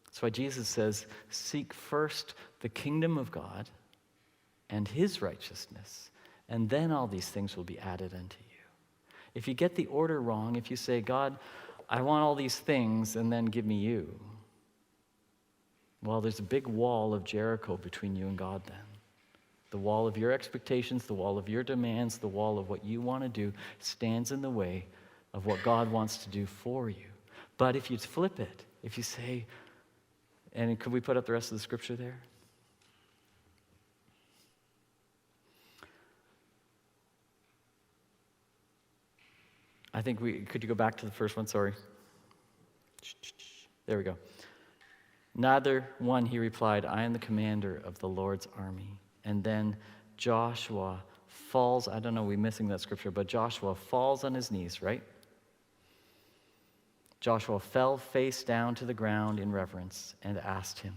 That's why Jesus says, seek first the kingdom of God and his righteousness, and then all these things will be added unto you. If you get the order wrong, if you say, God, I want all these things, and then give me you, well, there's a big wall of Jericho between you and God then. The wall of your expectations, the wall of your demands, the wall of what you want to do stands in the way of what God wants to do for you. But if you flip it, if you say, and could we put up the rest of the scripture there? I think could you go back to the first one? Sorry. There we go. Neither one, he replied, I am the commander of the Lord's army. And then Joshua falls, I don't know, we're missing that scripture, but Joshua falls on his knees, right? Joshua fell face down to the ground in reverence and asked him,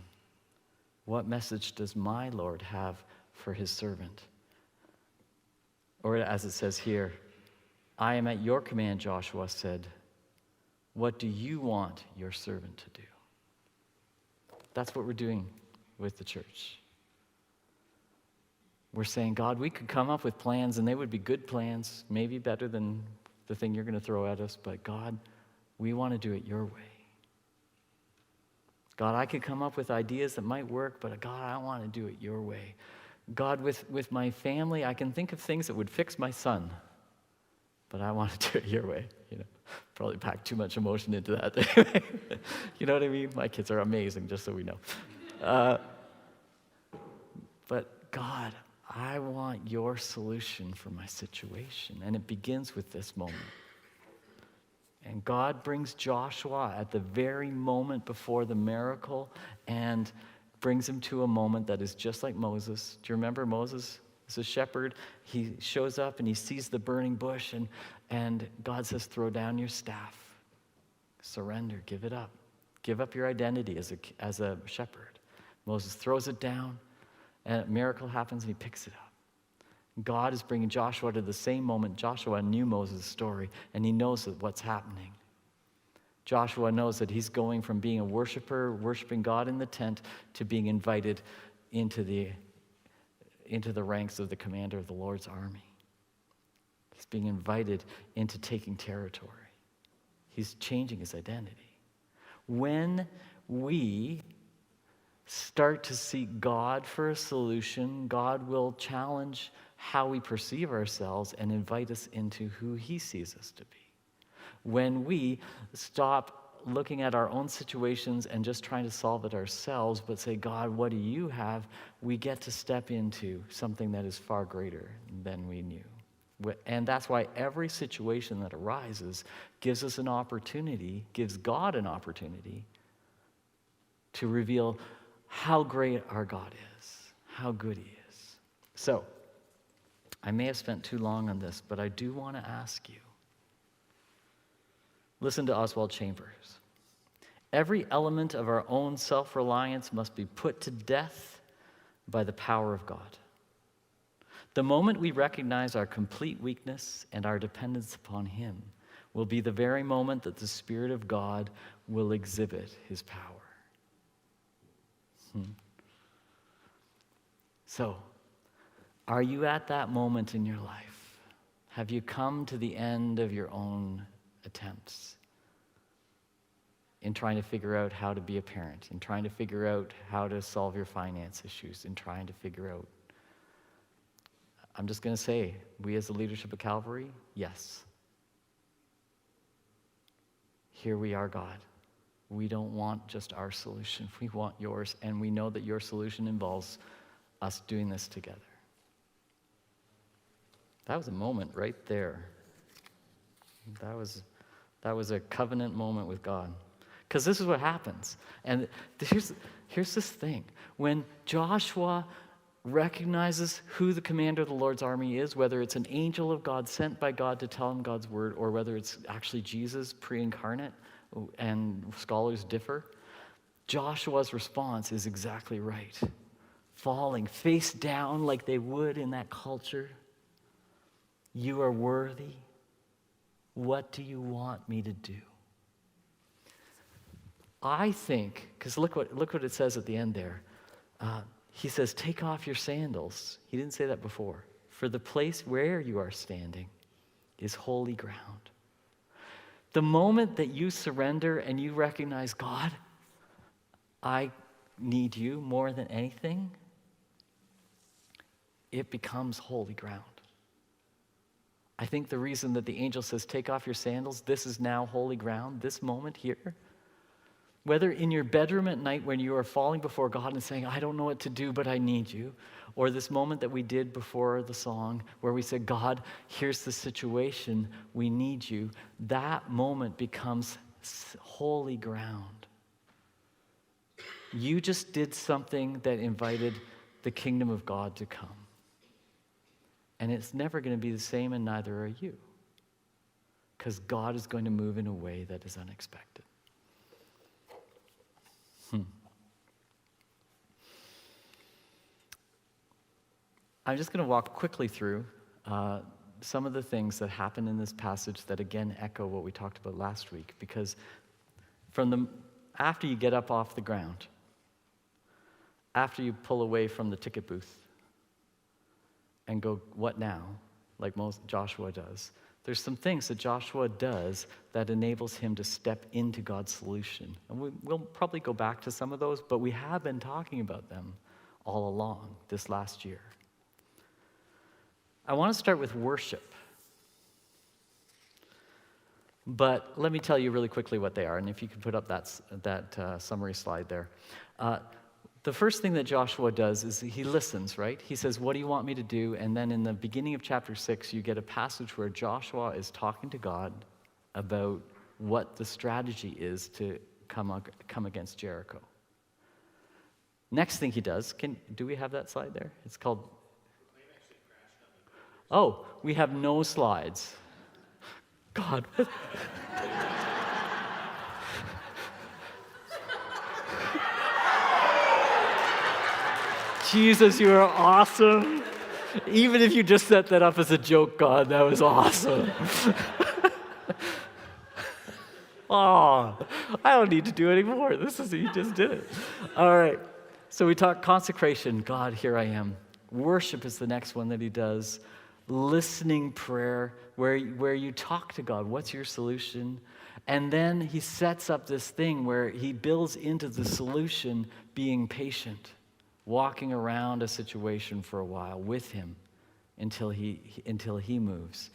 what message does my Lord have for his servant? Or as it says here, I am at your command, Joshua said. What do you want your servant to do? That's what we're doing with the church. We're saying, God, we could come up with plans, and they would be good plans, maybe better than the thing you're going to throw at us, but God, we want to do it your way. God, I could come up with ideas that might work, but God, I want to do it your way. God, with my family, I can think of things that would fix my son, but I want to do it your way. Probably pack too much emotion into that. You know what I mean? My kids are amazing, just so we know. But God, I want your solution for my situation. And it begins with this moment. And God brings Joshua at the very moment before the miracle and brings him to a moment that is just like Moses. Do you remember Moses? As a shepherd, he shows up and he sees the burning bush, and God says, throw down your staff. Surrender, give it up. Give up your identity as a shepherd. Moses throws it down, and a miracle happens, and he picks it up. God is bringing Joshua to the same moment. Joshua knew Moses' story, and he knows that what's happening. Joshua knows that he's going from being a worshiper, worshiping God in the tent, to being invited into the ranks of the commander of the Lord's army. He's being invited into taking territory. He's changing his identity. When we start to seek God for a solution, God will challenge how we perceive ourselves and invite us into who he sees us to be. When we stop looking at our own situations and just trying to solve it ourselves, but say, God, what do you have? We get to step into something that is far greater than we knew. And that's why every situation that arises gives us an opportunity, gives God an opportunity to reveal how great our God is, how good he is. So, I may have spent too long on this, but I do want to ask you. Listen to Oswald Chambers. Every element of our own self-reliance must be put to death by the power of God. The moment we recognize our complete weakness and our dependence upon him will be the very moment that the Spirit of God will exhibit his power. So, are you at that moment in your life? Have you come to the end of your own attempts in trying to figure out how to be a parent, in trying to figure out how to solve your finance issues, in trying to figure out? I'm just going to say, we as the leadership of Calvary, yes. Here we are, God. We don't want just our solution. We want yours, and we know that your solution involves us doing this together. That was a moment right there. That was a covenant moment with God. Because this is what happens. And here's this thing. When Joshua recognizes who the commander of the Lord's army is, whether it's an angel of God sent by God to tell him God's word, or whether it's actually Jesus pre-incarnate, and scholars differ, Joshua's response is exactly right. Falling face down like they would in that culture. You are worthy. What do you want me to do? I think, because look what it says at the end there. He says, take off your sandals. He didn't say that before. For the place where you are standing is holy ground. The moment that you surrender and you recognize, God, I need you more than anything, it becomes holy ground. I think the reason that the angel says, take off your sandals, this is now holy ground, this moment here, whether in your bedroom at night when you are falling before God and saying, I don't know what to do, but I need you, or this moment that we did before the song where we said, God, here's the situation, we need you, that moment becomes holy ground. You just did something that invited the kingdom of God to come. And it's never going to be the same, and neither are you. Because God is going to move in a way that is unexpected. I'm just going to walk quickly through some of the things that happen in this passage that again echo what we talked about last week. Because after you get up off the ground, after you pull away from the ticket booth and go, what now? Like most Joshua does. There's some things that Joshua does that enables him to step into God's solution. And we'll probably go back to some of those, but we have been talking about them all along this last year. I want to start with worship. But let me tell you really quickly what they are, and if you could put up that summary slide there. The first thing that Joshua does is he listens, right? He says, what do you want me to do? And then in the beginning of chapter 6, you get a passage where Joshua is talking to God about what the strategy is to come against Jericho. Next thing he does, do we have that slide there? It's called... Oh, we have no slides. God. Jesus, you are awesome. Even if you just set that up as a joke, God, that was awesome. Oh, I don't need to do any more. You just did it. All right. So we talk consecration. God, here I am. Worship is the next one that he does. Listening prayer, where you talk to God. What's your solution? And then he sets up this thing where he builds into the solution being patient, walking around a situation for a while with him until he moves.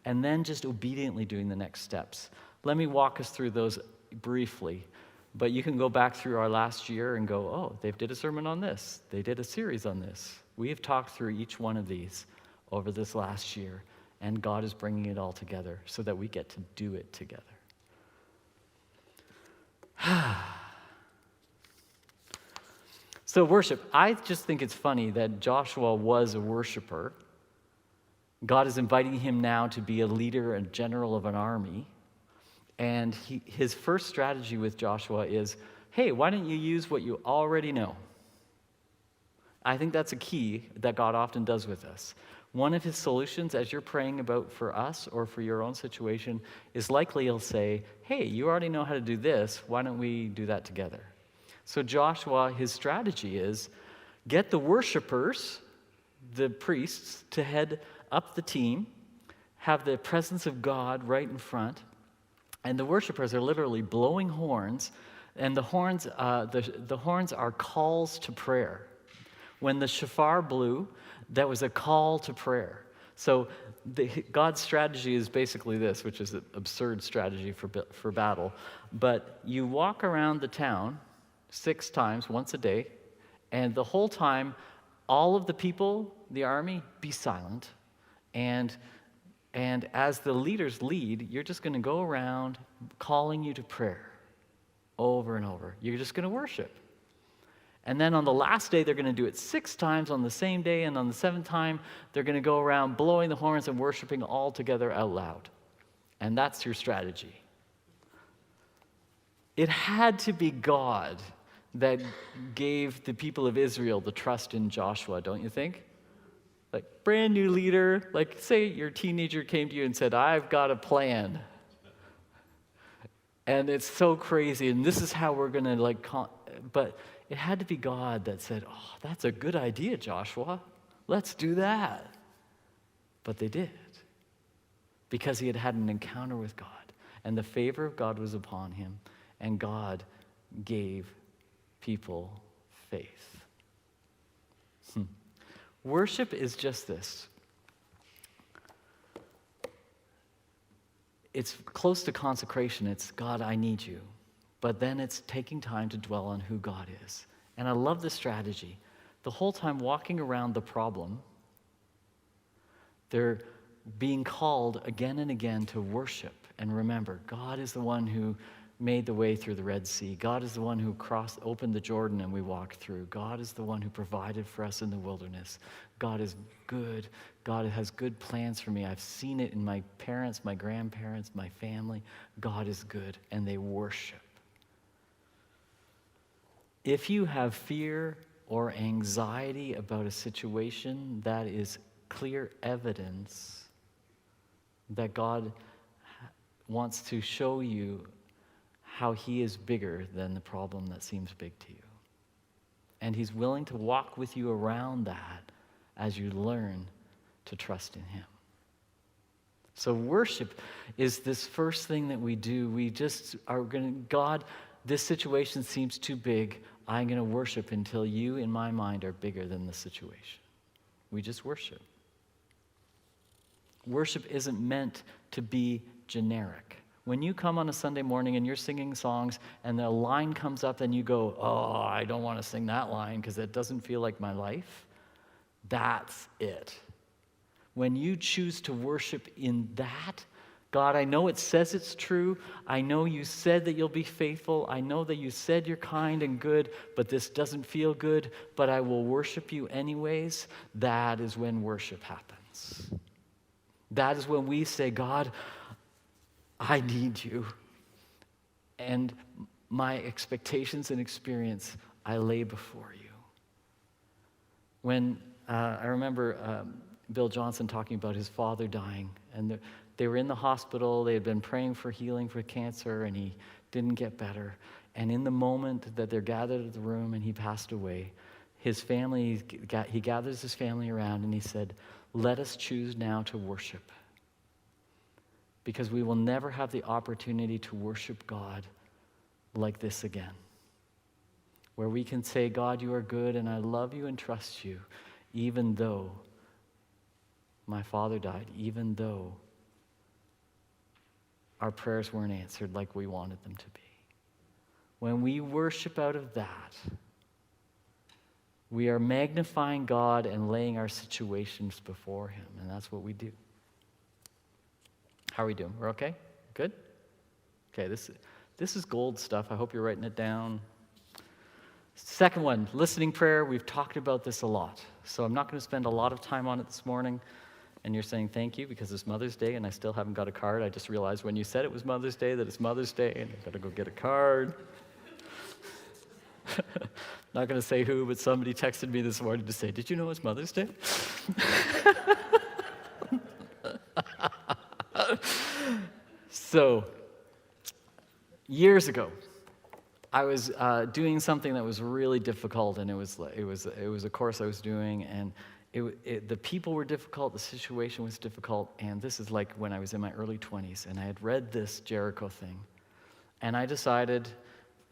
And then just obediently doing the next steps. Let me walk us through those briefly. But you can go back through our last year and go, oh, they did a sermon on this. They did a series on this. We have talked through each one of these over this last year, and God is bringing it all together so that we get to do it together. So worship, I just think it's funny that Joshua was a worshiper. God is inviting him now to be a leader and general of an army, and his first strategy with Joshua is, hey, why don't you use what you already know? I think that's a key that God often does with us. One of his solutions, as you're praying about for us or for your own situation, is likely he'll say, hey, you already know how to do this. Why don't we do that together? So Joshua, his strategy is get the worshipers, the priests, to head up the team, have the presence of God right in front, and the worshipers are literally blowing horns, and the horns are calls to prayer. When the shofar blew, that was a call to prayer. So God's strategy is basically this, which is an absurd strategy for battle. But you walk around the town 6 times, once a day, and the whole time, all of the people, the army, be silent. And as the leaders lead, you're just going to go around calling you to prayer over and over. You're just going to worship. And then on the last day, they're going to do it 6 times on the same day, and on the 7th time, they're going to go around blowing the horns and worshiping all together out loud. And that's your strategy. It had to be God that gave the people of Israel the trust in Joshua, don't you think? Like, brand new leader, like say your teenager came to you and said, I've got a plan. And it's so crazy, and this is how we're going to but it had to be God that said, oh, that's a good idea, Joshua. Let's do that. But they did. Because he had had an encounter with God. And the favor of God was upon him. And God gave people faith. Worship is just this. it's close to consecration. It's, God, I need you. But then it's taking time to dwell on who God is. And I love this strategy. The whole time walking around the problem, they're being called again and again to worship and remember, God is the one who made the way through the Red Sea. God is the one who opened the Jordan and we walked through. God is the one who provided for us in the wilderness. God is good. God has good plans for me. I've seen it in my parents, my grandparents, my family. God is good, and they worship. If you have fear or anxiety about a situation, that is clear evidence that God wants to show you how he is bigger than the problem that seems big to you. And he's willing to walk with you around that as you learn to trust in him. So worship is this first thing that we do. We just are going to, God, this situation seems too big. I'm going to worship until you, in my mind, are bigger than the situation. We just worship. Worship isn't meant to be generic. When you come on a Sunday morning and you're singing songs and the line comes up and you go, oh, I don't want to sing that line because it doesn't feel like my life, that's it. When you choose to worship in that, God, I know it says it's true. I know you said that you'll be faithful. I know that you said you're kind and good, but this doesn't feel good, but I will worship you anyways. That is when worship happens. That is when we say, God, I need you. And my expectations and experience, I lay before you. When I remember Bill Johnson talking about his father dying, and they were in the hospital. They had been praying for healing for cancer, and he didn't get better. And in the moment that they're gathered in the room and he passed away, his family, he gathers his family around and he said, let us choose now to worship, because we will never have the opportunity to worship God like this again, where we can say, God, you are good and I love you and trust you, even though my father died, even though our prayers weren't answered like we wanted them to be. When we worship out of that, we are magnifying God and laying our situations before him, and that's what we do. How are we doing? We're okay? Good? Okay, this is gold stuff. I hope you're writing it down. Second one, listening prayer. We've talked about this a lot, so I'm not going to spend a lot of time on it this morning. And you're saying thank you because it's Mother's Day and I still haven't got a card. I just realized when you said it was Mother's Day that it's Mother's Day and I've got to go get a card. Not going to say who, but somebody texted me this morning to say, did you know it's Mother's Day? So, years ago, I was doing something that was really difficult, and it was a course I was doing, and the people were difficult, the situation was difficult, and this is like when I was in my early 20s, and I had read this Jericho thing, and I decided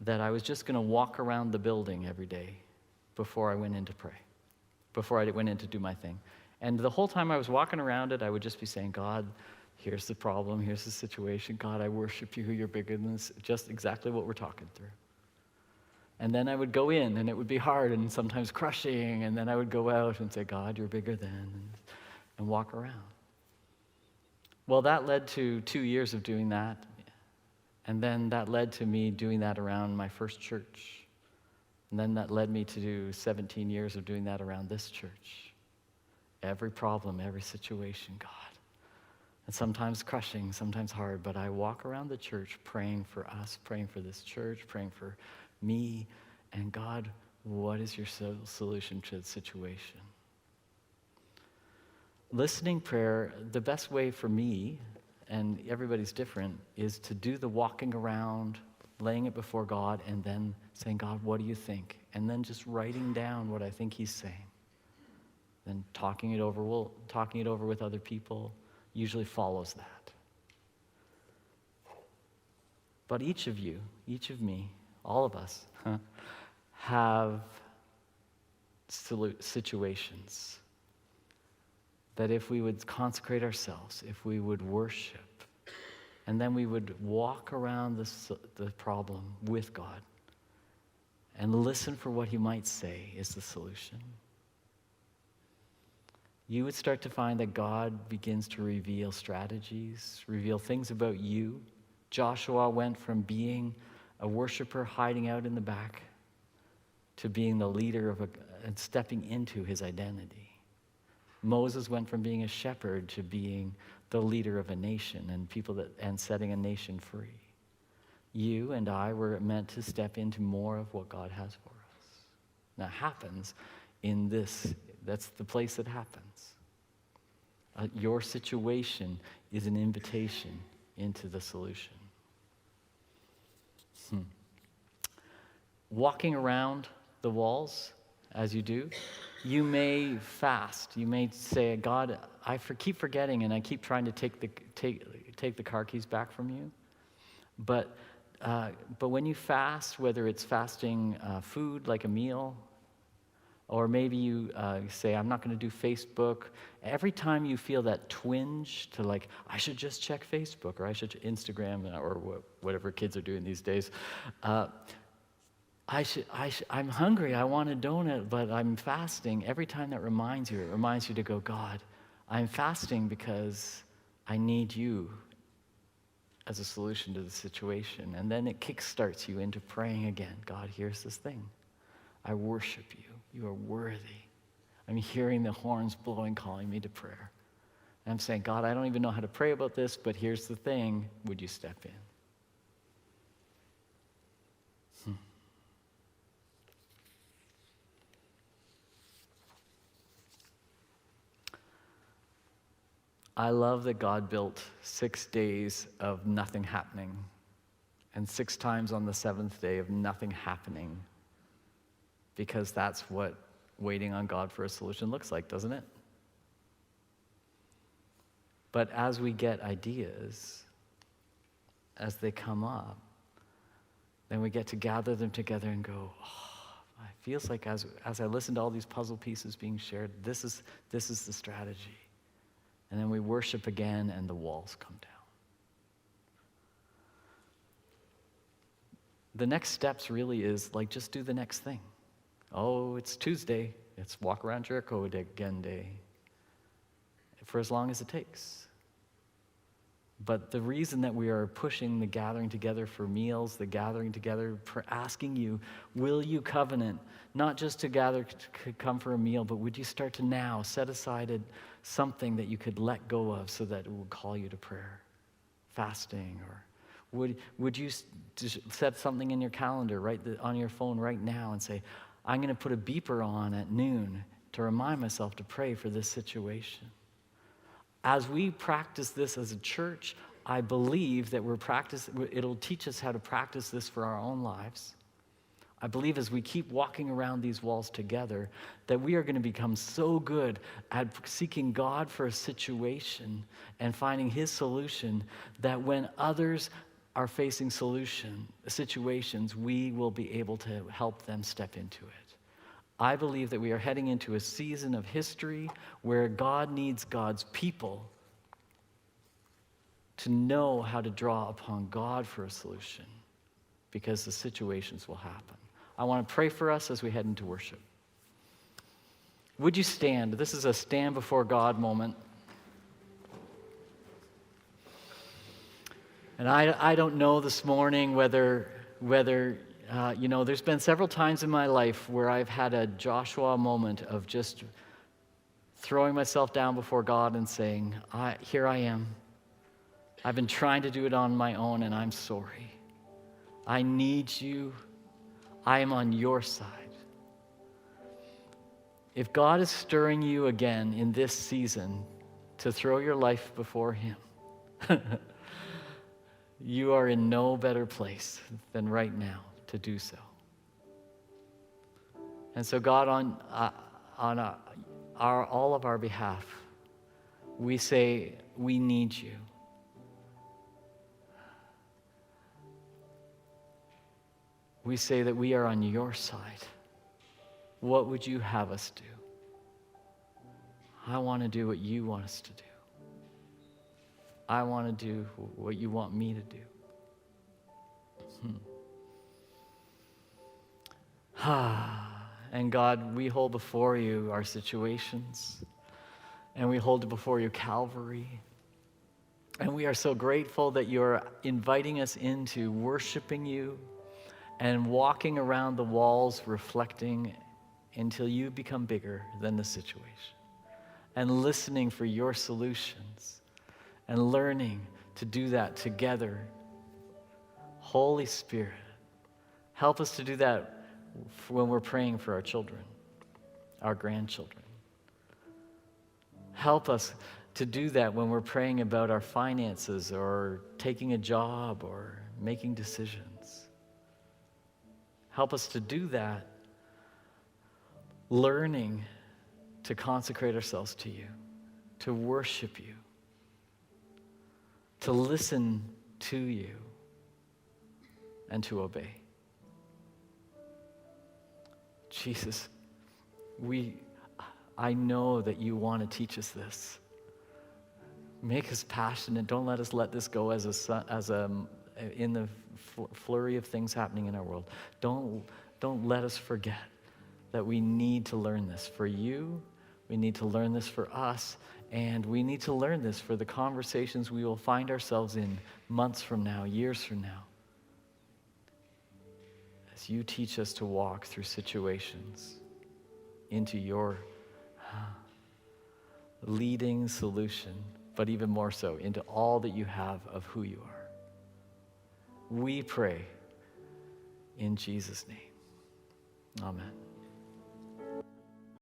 that I was just going to walk around the building every day before I went in to pray, before I went in to do my thing. And the whole time I was walking around it, I would just be saying, God, here's the problem, here's the situation. God, I worship you, you're bigger than this, just exactly what we're talking through. And then I would go in, and it would be hard and sometimes crushing, and then I would go out and say, God, you're bigger than, and walk around. Well, that led to 2 years of doing that, and then that led to me doing that around my first church, and then that led me to do 17 years of doing that around this church. Every problem, every situation, God. And sometimes crushing, sometimes hard, but I walk around the church praying for us, praying for this church, praying for me, and God, what is your solution to the situation? Listening prayer, the best way for me, and everybody's different, is to do the walking around, laying it before God, and then saying, God, what do you think? And then just writing down what I think he's saying. Then talking it over with other people usually follows that. But each of you, each of me, all of us have situations that if we would consecrate ourselves, if we would worship, And then we would walk around the problem with God and listen for what he might say is the solution. You would start to find that God begins to reveal strategies, reveal things about you. Joshua went from being a worshiper hiding out in the back to being the leader and stepping into his identity. Moses went from being a shepherd to being the leader of a nation and setting a nation free. You and I were meant to step into more of what God has for us. That happens in this. That's the place that happens. Your situation is an invitation into the solution. Walking around the walls, as you do, you may fast. You may say, God, I keep forgetting and I keep trying to take the car keys back from you. But when you fast, whether it's fasting food like a meal, or maybe you say, I'm not going to do Facebook. Every time you feel that twinge to like, I should just check Facebook or I should Instagram or whatever kids are doing these days. I'm hungry, I want a donut, but I'm fasting. Every time that reminds you, it reminds you to go, God, I'm fasting because I need you as a solution to the situation. And then it kickstarts you into praying again. God, here's this thing. I worship you. You are worthy. I'm hearing the horns blowing, calling me to prayer. And I'm saying, God, I don't even know how to pray about this, but here's the thing. Would you step in? I love that God built 6 days of nothing happening and 6 times on the 7th day of nothing happening, because that's what waiting on God for a solution looks like, doesn't it? But as we get ideas, as they come up, then we get to gather them together and go, oh, it feels like as I listen to all these puzzle pieces being shared, this is the strategy. And then we worship again and the walls come down. The next steps really is like, just do the next thing. Oh, it's Tuesday. It's walk around Jericho again day. For as long as it takes. But the reason that we are pushing the gathering together for meals, the gathering together, asking you, will you covenant, not just to gather to come for a meal, but would you start to now set aside something that you could let go of so that it will call you to prayer, fasting, or would you set something in your calendar, on your phone right now and say, I'm going to put a beeper on at noon to remind myself to pray for this situation. As we practice this as a church, I believe that it'll teach us how to practice this for our own lives. I believe as we keep walking around these walls together, that we are going to become so good at seeking God for a situation and finding his solution that when others are facing situations, we will be able to help them step into it. I believe that we are heading into a season of history where God needs God's people to know how to draw upon God for a solution, because the situations will happen. I want to pray for us as we head into worship. Would you stand? This is a stand before God moment. And I don't know this morning whether there's been several times in my life where I've had a Joshua moment of just throwing myself down before God and saying, here I am. I've been trying to do it on my own and I'm sorry. I need you. I am on your side. If God is stirring you again in this season to throw your life before him, you are in no better place than right now to do so. And so God, on all of our behalf, we say, we need you. We say that we are on your side. What would you have us do? I want to do what you want us to do. I want to do what you want me to do. And God, we hold before you our situations, and we hold before you Calvary. And we are so grateful that you're inviting us into worshiping you and walking around the walls reflecting until you become bigger than the situation, and listening for your solutions and learning to do that together. Holy Spirit, help us to do that when we're praying for our children, our grandchildren. Help us to do that when we're praying about our finances or taking a job or making decisions. Help us to do that, learning to consecrate ourselves to you, to worship you, to listen to you, and to obey. Jesus, I know that you want to teach us this. Make us passionate. Don't let us let this go in the flurry of things happening in our world. Don't let us forget that we need to learn this for you. We need to learn this for us, and we need to learn this for the conversations we will find ourselves in months from now, years from now. As you teach us to walk through situations into your leading solution, but even more so, into all that you have of who you are. We pray in Jesus' name. Amen.